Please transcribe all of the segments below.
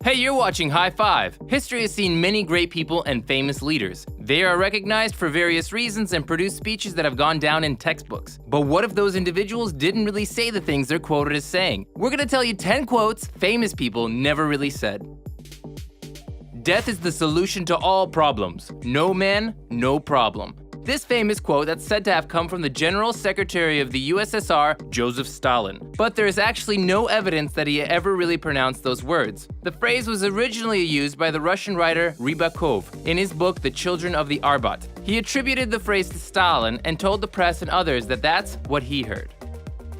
Hey, you're watching High Five. History has seen many great people and famous leaders. They are recognized for various reasons and produce speeches that have gone down in textbooks. But what if those individuals didn't really say the things they're quoted as saying? We're gonna tell you 10 quotes famous people never really said. Death is the solution to all problems. No man, no problem. This famous quote that's said to have come from the General Secretary of the USSR, Joseph Stalin. But there is actually no evidence that he ever really pronounced those words. The phrase was originally used by the Russian writer Rybakov in his book The Children of the Arbat. He attributed the phrase to Stalin and told the press and others that that's what he heard.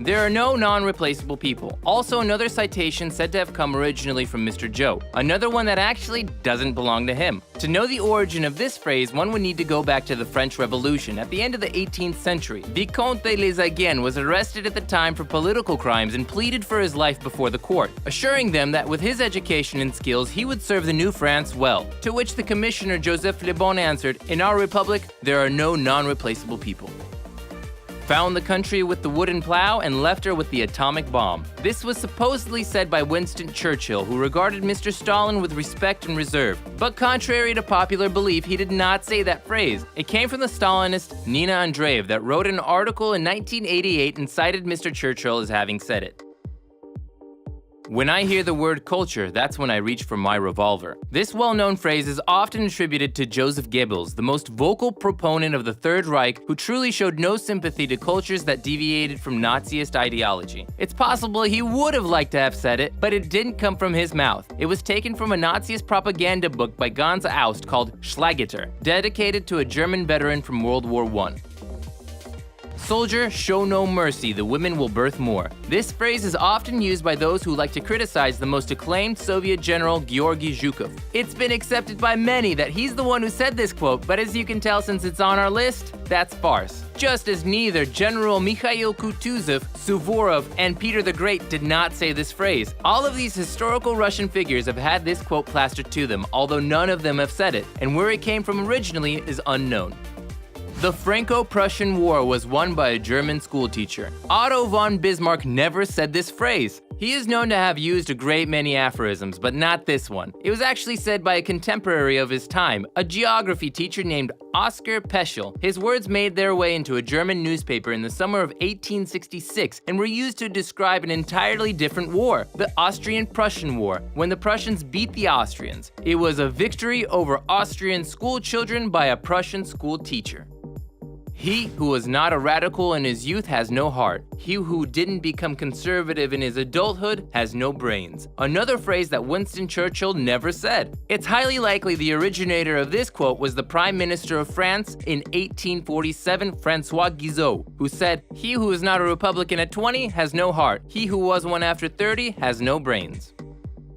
There are no non-replaceable people. Also, another citation said to have come originally from Mr. Joe. Another one that actually doesn't belong to him. To know the origin of this phrase, one would need to go back to the French Revolution at the end of the 18th century. Vicomte de Les Aiguilles was arrested at the time for political crimes and pleaded for his life before the court, assuring them that with his education and skills, he would serve the new France well. To which the commissioner Joseph Le Bon answered, "In our republic, there are no non-replaceable people." Found the country with the wooden plow and left her with the atomic bomb. This was supposedly said by Winston Churchill, who regarded Mr. Stalin with respect and reserve. But contrary to popular belief, he did not say that phrase. It came from the Stalinist Nina Andreev that wrote an article in 1988 and cited Mr. Churchill as having said it. When I hear the word culture, that's when I reach for my revolver. This well-known phrase is often attributed to Joseph Goebbels, the most vocal proponent of the Third Reich, who truly showed no sympathy to cultures that deviated from Nazist ideology. It's possible he would have liked to have said it, but it didn't come from his mouth. It was taken from a Nazist propaganda book by Ganz Aust called Schlageter, dedicated to a German veteran from World War I. Soldier, show no mercy, the women will birth more. This phrase is often used by those who like to criticize the most acclaimed Soviet general Georgy Zhukov. It's been accepted by many that he's the one who said this quote, but as you can tell since it's on our list, that's farce. Just as neither General Mikhail Kutuzov, Suvorov, and Peter the Great did not say this phrase. All of these historical Russian figures have had this quote plastered to them, although none of them have said it, and where it came from originally is unknown. The Franco-Prussian War was won by a German schoolteacher. Otto von Bismarck never said this phrase. He is known to have used a great many aphorisms, but not this one. It was actually said by a contemporary of his time, a geography teacher named Oskar Peschel. His words made their way into a German newspaper in the summer of 1866 and were used to describe an entirely different war, the Austrian-Prussian War, when the Prussians beat the Austrians. It was a victory over Austrian school children by a Prussian school teacher. He who was not a radical in his youth has no heart. He who didn't become conservative in his adulthood has no brains. Another phrase that Winston Churchill never said. It's highly likely the originator of this quote was the Prime Minister of France in 1847, Francois Guizot, who said, "He who is not a Republican at 20 has no heart. He who was one after 30 has no brains."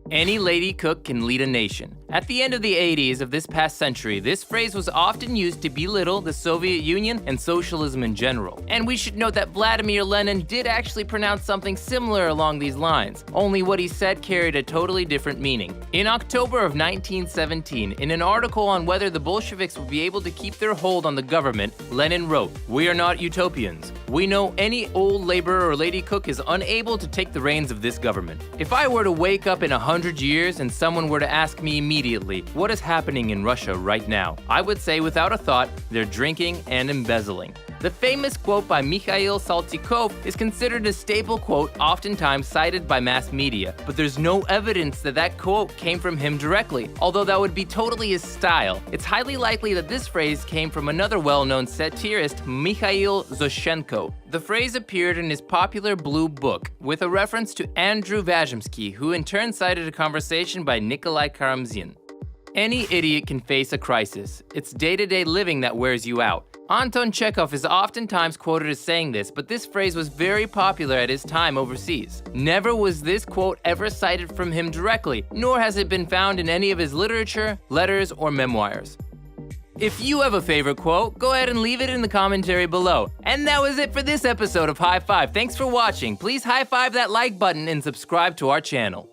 Any lady cook can lead a nation. At the end of the 80s of this past century, this phrase was often used to belittle the Soviet Union and socialism in general. And we should note that Vladimir Lenin did actually pronounce something similar along these lines, only what he said carried a totally different meaning. In October of 1917, in an article on whether the Bolsheviks would be able to keep their hold on the government, Lenin wrote, "We are not utopians. We know any old laborer or lady cook is unable to take the reins of this government. If I were to wake up in 100 years and someone were to ask me immediately, what is happening in Russia right now? I would say without a thought, they're drinking and embezzling." The famous quote by Mikhail Saltykov is considered a staple quote oftentimes cited by mass media, but there's no evidence that that quote came from him directly, although that would be totally his style. It's highly likely that this phrase came from another well-known satirist, Mikhail Zoshenko. The phrase appeared in his popular Blue Book, with a reference to Andrew Vazhemsky, who in turn cited a conversation by Nikolai Karamzin. Any idiot can face a crisis. It's day-to-day living that wears you out. Anton Chekhov is oftentimes quoted as saying this, but this phrase was very popular at his time overseas. Never was this quote ever cited from him directly, nor has it been found in any of his literature, letters, or memoirs. If you have a favorite quote, go ahead and leave it in the commentary below. And that was it for this episode of High Five. Thanks for watching. Please high five that like button and subscribe to our channel.